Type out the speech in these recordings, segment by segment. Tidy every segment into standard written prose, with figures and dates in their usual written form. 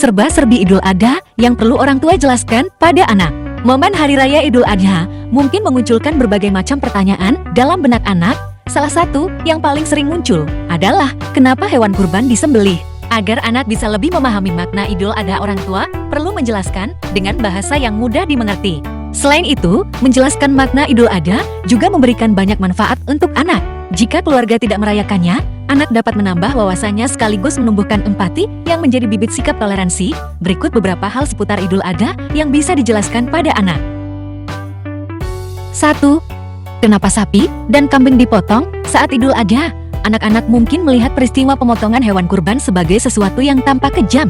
serba-serbi Idul Adha yang perlu orang tua jelaskan pada anak. Momen Hari Raya Idul Adha mungkin memunculkan berbagai macam pertanyaan dalam benak anak. Salah satu yang paling sering muncul adalah kenapa hewan kurban disembelih? Agar anak bisa lebih memahami makna Idul Adha, orang tua perlu menjelaskan dengan bahasa yang mudah dimengerti. Selain itu, menjelaskan makna Idul Adha juga memberikan banyak manfaat untuk anak. Jika keluarga tidak merayakannya, anak dapat menambah wawasannya sekaligus menumbuhkan empati yang menjadi bibit sikap toleransi. Berikut beberapa hal seputar Idul Adha yang bisa dijelaskan pada anak. 1. Kenapa sapi dan kambing dipotong saat Idul Adha? Anak-anak mungkin melihat peristiwa pemotongan hewan kurban sebagai sesuatu yang tampak kejam.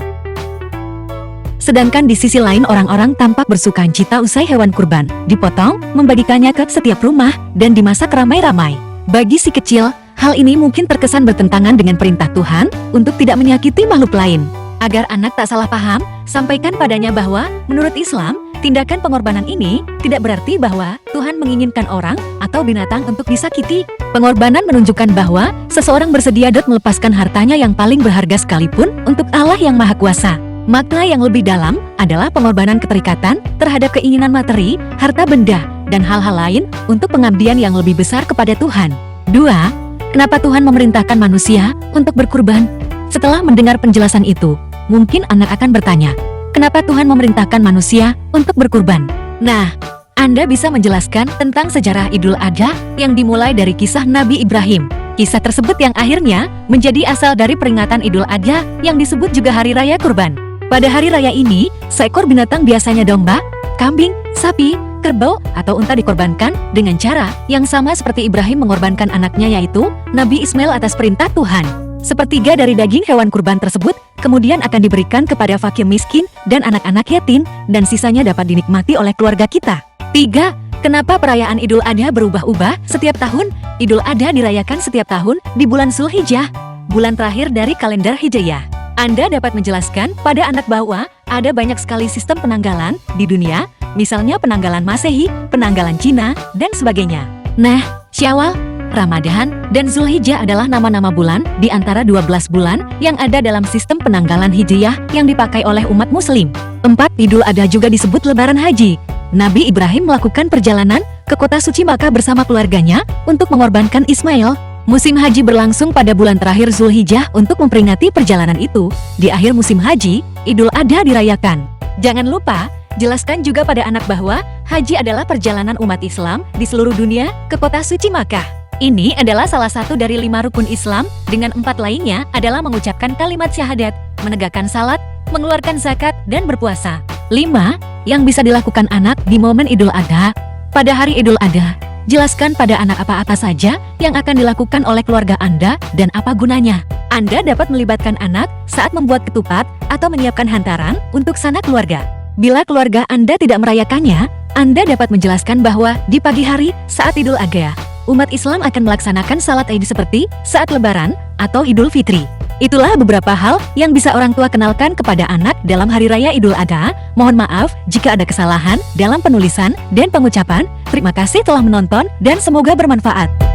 Sedangkan di sisi lain orang-orang tampak bersukacita usai hewan kurban dipotong, membagikannya ke setiap rumah, dan dimasak ramai-ramai. Bagi si kecil, hal ini mungkin terkesan bertentangan dengan perintah Tuhan untuk tidak menyakiti makhluk lain. Agar anak tak salah paham, sampaikan padanya bahwa, menurut Islam, tindakan pengorbanan ini tidak berarti bahwa Tuhan menginginkan orang atau binatang untuk disakiti. Pengorbanan menunjukkan bahwa seseorang bersedia melepaskan hartanya yang paling berharga sekalipun untuk Allah yang Maha Kuasa. Makna yang lebih dalam adalah pengorbanan keterikatan terhadap keinginan materi, harta benda, dan hal-hal lain untuk pengabdian yang lebih besar kepada Tuhan. 2. Kenapa Tuhan memerintahkan manusia untuk berkurban? Setelah mendengar penjelasan itu, mungkin anak akan bertanya, kenapa Tuhan memerintahkan manusia untuk berkurban? Nah, Anda bisa menjelaskan tentang sejarah Idul Adha yang dimulai dari kisah Nabi Ibrahim. Kisah tersebut yang akhirnya menjadi asal dari peringatan Idul Adha yang disebut juga Hari Raya Kurban. Pada hari raya ini, seekor binatang biasanya domba, kambing, sapi, kerbau, atau unta dikorbankan dengan cara yang sama seperti Ibrahim mengorbankan anaknya, yaitu Nabi Ismail atas perintah Tuhan. Sepertiga dari daging hewan kurban tersebut kemudian akan diberikan kepada fakir miskin dan anak-anak yatim, dan sisanya dapat dinikmati oleh keluarga kita. 3. Kenapa perayaan Idul Adha berubah-ubah setiap tahun? Idul Adha dirayakan setiap tahun di bulan Zulhijjah, bulan terakhir dari kalender Hijriyah. Anda dapat menjelaskan pada anak bahwa ada banyak sekali sistem penanggalan di dunia, misalnya penanggalan Masehi, penanggalan Cina, dan sebagainya. Nah, Syawal, Ramadan, dan Zulhijjah adalah nama-nama bulan di antara 12 bulan yang ada dalam sistem penanggalan Hijriyah yang dipakai oleh umat Muslim. 4. Idul Adha juga disebut Lebaran Haji. Nabi Ibrahim melakukan perjalanan ke kota suci Makkah bersama keluarganya untuk mengorbankan Ismail. Musim haji berlangsung pada bulan terakhir Zulhijjah. Untuk memperingati perjalanan itu, di akhir musim haji, Idul Adha dirayakan. Jangan lupa, jelaskan juga pada anak bahwa haji adalah perjalanan umat Islam di seluruh dunia ke kota suci Makkah. Ini adalah salah satu dari 5 rukun Islam, dengan 4 lainnya adalah mengucapkan kalimat syahadat, menegakkan salat, mengeluarkan zakat, dan berpuasa. 5. Yang bisa dilakukan anak di momen Idul Adha. Pada hari Idul Adha, jelaskan pada anak apa-apa saja yang akan dilakukan oleh keluarga Anda dan apa gunanya. Anda dapat melibatkan anak saat membuat ketupat atau menyiapkan hantaran untuk sanak keluarga. Bila keluarga Anda tidak merayakannya, Anda dapat menjelaskan bahwa di pagi hari saat Idul Adha, umat Islam akan melaksanakan salat Id seperti saat Lebaran atau Idul Fitri. Itulah beberapa hal yang bisa orang tua kenalkan kepada anak dalam Hari Raya Idul Adha. Mohon maaf jika ada kesalahan dalam penulisan dan pengucapan. Terima kasih telah menonton dan semoga bermanfaat.